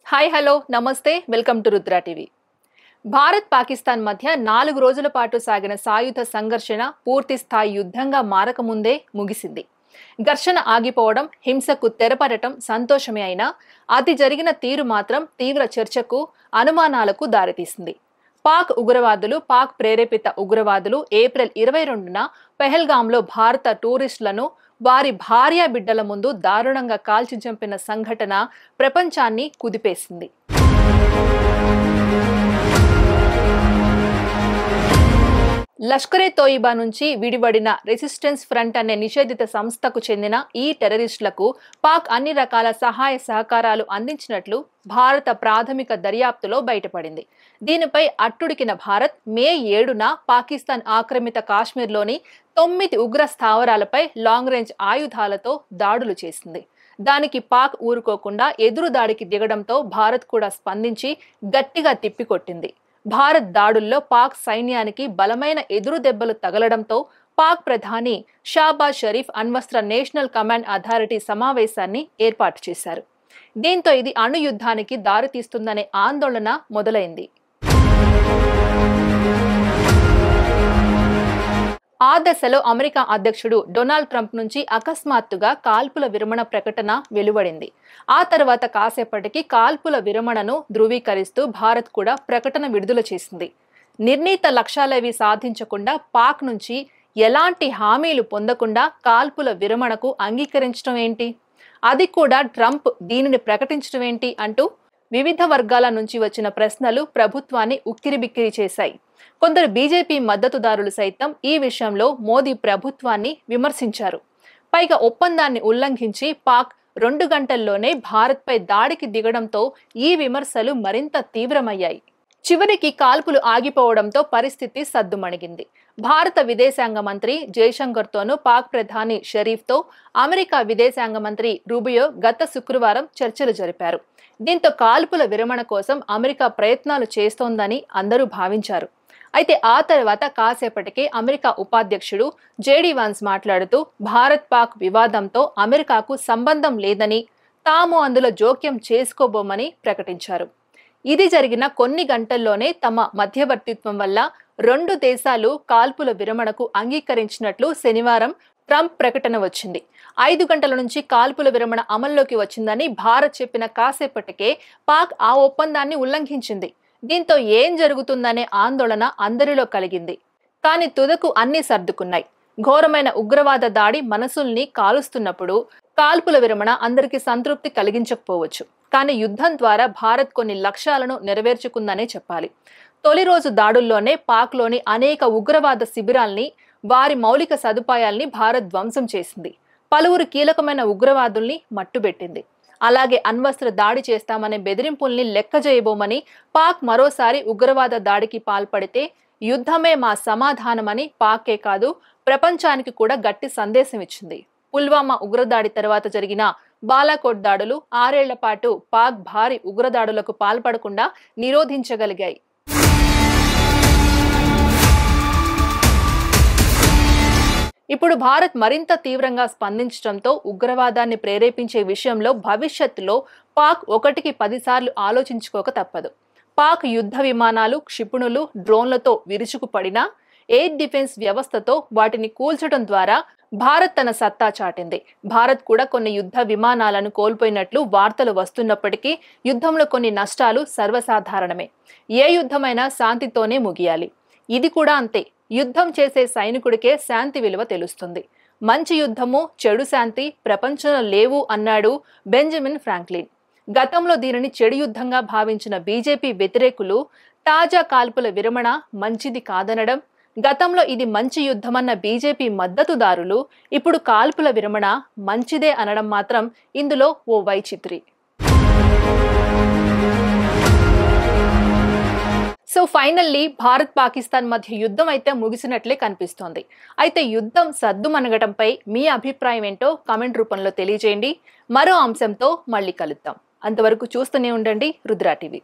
Hi hello నమస్తే welcome to Rudra TV. Bharat Pakistan మధ్య 4 రోజుల పాటు సాగిన సాయుధ సంఘర్షణ పూర్తి స్థాయి యుద్ధంగా మారకముందే ముగిసింది. ఘర్షణ ఆగిపోవడం, హింసకు తెరపడటం సంతోషమే అయినా అది జరిగిన తీరు మాత్రం తీవ్ర చర్చకు, అనుమానాలకు దారితీసింది. పాక్ ప్రేరేపిత ఉగ్రవాదులు ఏప్రిల్ 22న పెహల్గాంలో భారత టూరిస్టులను వారి భార్య బిడ్డల ముందు దారుణంగా కాల్చి చంపిన సంఘటన ప్రపంచాన్ని కుదిపేసింది. లష్కరే తోయిబా నుంచి విడివడిన రెసిస్టెన్స్ ఫ్రంట్ అనే నిషేధిత సంస్థకు చెందిన ఈ టెర్రరిస్టులకు పాక్ అన్ని రకాల సహాయ సహకారాలు అందించినట్లు భారత ప్రాథమిక దర్యాప్తులో బయటపడింది. దీనిపై అట్టుడికిన భారత్ మే 7న పాకిస్తాన్ ఆక్రమిత కాశ్మీర్లోని 9 ఉగ్ర స్థావరాలపై లాంగ్ రేంజ్ ఆయుధాలతో దాడులు చేసింది. దానికి పాక్ ఊరుకోకుండా ఎదురు దాడికి దిగడంతో భారత్ కూడా స్పందించి గట్టిగా తిప్పికొట్టింది. భారత్ దాడుల్లో పాక్ సైన్యానికి బలమైన ఎదురు దెబ్బలు తగలడంతో పాక్ ప్రధాని షాబాజ్ షరీఫ్ అణ్వస్త్ర నేషనల్ కమాండ్ అథారిటీ సమావేశాన్ని ఏర్పాటు చేశారు. దీంతో ఇది అణు యుద్ధానికి దారితీస్తుందనే ఆందోళన మొదలైంది. ఆ దశలో అమెరికా అధ్యక్షుడు డొనాల్డ్ ట్రంప్ నుంచి అకస్మాత్తుగా కాల్పుల విరమణ ప్రకటన వెలువడింది. ఆ తర్వాత కాసేపటికి కాల్పుల విరమణను ధృవీకరిస్తూ భారత్ కూడా ప్రకటన విడుదల చేసింది. నిర్ణీత లక్ష్యాలేవి సాధించకుండా పాక్ నుంచి ఎలాంటి హామీలు పొందకుండా కాల్పుల విరమణకు అంగీకరించడం ఏంటి, అది కూడా ట్రంప్ దీనిని ప్రకటించడం ఏంటి అంటూ వివిధ వర్గాల నుంచి వచ్చిన ప్రశ్నలు ప్రభుత్వాన్ని ఉక్కిరిబిక్కిరి చేశాయి. కొందరు బీజేపీ మద్దతుదారులు సైతం ఈ విషయంలో మోదీ ప్రభుత్వాన్ని విమర్శించారు. పైగా ఒప్పందాన్ని ఉల్లంఘించి పాక్ 2 గంటల్లోనే భారత్పై దాడికి దిగడంతో ఈ విమర్శలు మరింత తీవ్రమయ్యాయి. చివరికి కాల్పులు ఆగిపోవడంతో పరిస్థితి సద్దుమణిగింది. భారత విదేశాంగ మంత్రి జైశంకర్తోనూ పాక్ ప్రధాని షరీఫ్తో అమెరికా విదేశాంగ మంత్రి రూబియో గత శుక్రవారం చర్చలు జరిపారు. దీంతో కాల్పుల విరమణ కోసం అమెరికా ప్రయత్నాలు చేస్తోందని అందరూ భావించారు. అయితే ఆ తర్వాత కాసేపటికే అమెరికా ఉపాధ్యక్షుడు జేడీ వాన్స్ మాట్లాడుతూ భారత్ పాక్ వివాదంతో అమెరికాకు సంబంధం లేదని, తాము అందులో జోక్యం చేసుకోబోమని ప్రకటించారు. ఇది జరిగిన కొన్ని గంటల్లోనే తమ మధ్యవర్తిత్వం వల్ల 2 దేశాలు కాల్పుల విరమణకు అంగీకరించినట్లు శనివారం ట్రంప్ ప్రకటన వచ్చింది. 5 గంటల నుంచి కాల్పుల విరమణ అమల్లోకి వచ్చిందని భారత్ చెప్పిన కాసేపటికే పాక్ ఆ ఒప్పందాన్ని ఉల్లంఘించింది. దీంతో ఏం జరుగుతుందనే ఆందోళన అందరిలో కలిగింది. కానీ తుదకు అన్ని సర్దుకున్నాయి. ఘోరమైన ఉగ్రవాద దాడి మనసుల్ని కాలుస్తున్నప్పుడు కాల్పుల విరమణ అందరికీ సంతృప్తి కలిగించకపోవచ్చు. కానీ యుద్ధం ద్వారా భారత్ కొన్ని లక్ష్యాలను నెరవేర్చుకుందనే చెప్పాలి. తొలి రోజు దాడుల్లోనే పాక్లోని అనేక ఉగ్రవాద శిబిరాల్ని, వారి మౌలిక సదుపాయాల్ని భారత్ ధ్వంసం చేసింది. పలువురు కీలకమైన ఉగ్రవాదుల్ని మట్టుబెట్టింది. అలాగే అణ్వస్త్ర దాడి చేస్తామనే బెదిరింపుల్ని లెక్క చేయబోమని పాక్ మరోసారి ఉగ్రవాద దాడికి పాల్పడితే యుద్ధమే మా సమాధానమని పాకే కాదు ప్రపంచానికి కూడా గట్టి సందేశం ఇచ్చింది. పుల్వామా ఉగ్రదాడి తర్వాత జరిగిన బాలాకోట్ దాడులు 6 ఏళ్ల పాటు పాక్ భారీ ఉగ్రదాడులకు పాల్పడకుండా నిరోధించగలిగాయి. ఇప్పుడు భారత్ మరింత తీవ్రంగా స్పందించడంతో ఉగ్రవాదాన్ని ప్రేరేపించే విషయంలో భవిష్యత్తులో పాక్ 1కి 10 సార్లు ఆలోచించుకోక తప్పదు. పాక్ యుద్ధ విమానాలు, క్షిపణులు, డ్రోన్లతో విరుచుకుపడినా ఎయిర్ డిఫెన్స్ వ్యవస్థతో వాటిని కూల్చడం ద్వారా భారత్ తన సత్తా చాటింది. భారత్ కూడా కొన్ని యుద్ధ విమానాలను కోల్పోయినట్లు వార్తలు వస్తున్నప్పటికీ యుద్ధంలో కొన్ని నష్టాలు సర్వసాధారణమే. ఏ యుద్ధమైనా శాంతితోనే ముగియాలి. ఇది కూడా అంతే. యుద్ధం చేసే సైనికుడికే శాంతి విలువ తెలుస్తుంది. మంచి యుద్ధము, చెడు శాంతి ప్రపంచంలో లేవు అన్నాడు బెంజమిన్ ఫ్రాంక్లిన్. గతంలో దీనిని చెడు యుద్ధంగా భావించిన బీజేపీ వ్యతిరేకులు తాజా కాల్పుల విరమణ మంచిది కాదనడం, గతంలో ఇది మంచి యుద్ధమన్న బీజేపీ మద్దతుదారులు ఇప్పుడు కాల్పుల విరమణ మంచిదే అనడం మాత్రం ఇందులో ఓ వైచిత్రి. సో ఫైనల్లీ భారత్ పాకిస్తాన్ మధ్య యుద్ధం అయితే ముగిసినట్లే కనిపిస్తోంది. అయితే యుద్ధం సద్దుమణగడంపై మీ అభిప్రాయం ఏంటో కామెంట్ రూపంలో తెలియజేయండి. మరో అంశంతో మళ్ళీ కలుద్దాం. అంతవరకు చూస్తూనే ఉండండి రుద్ర టీవీ.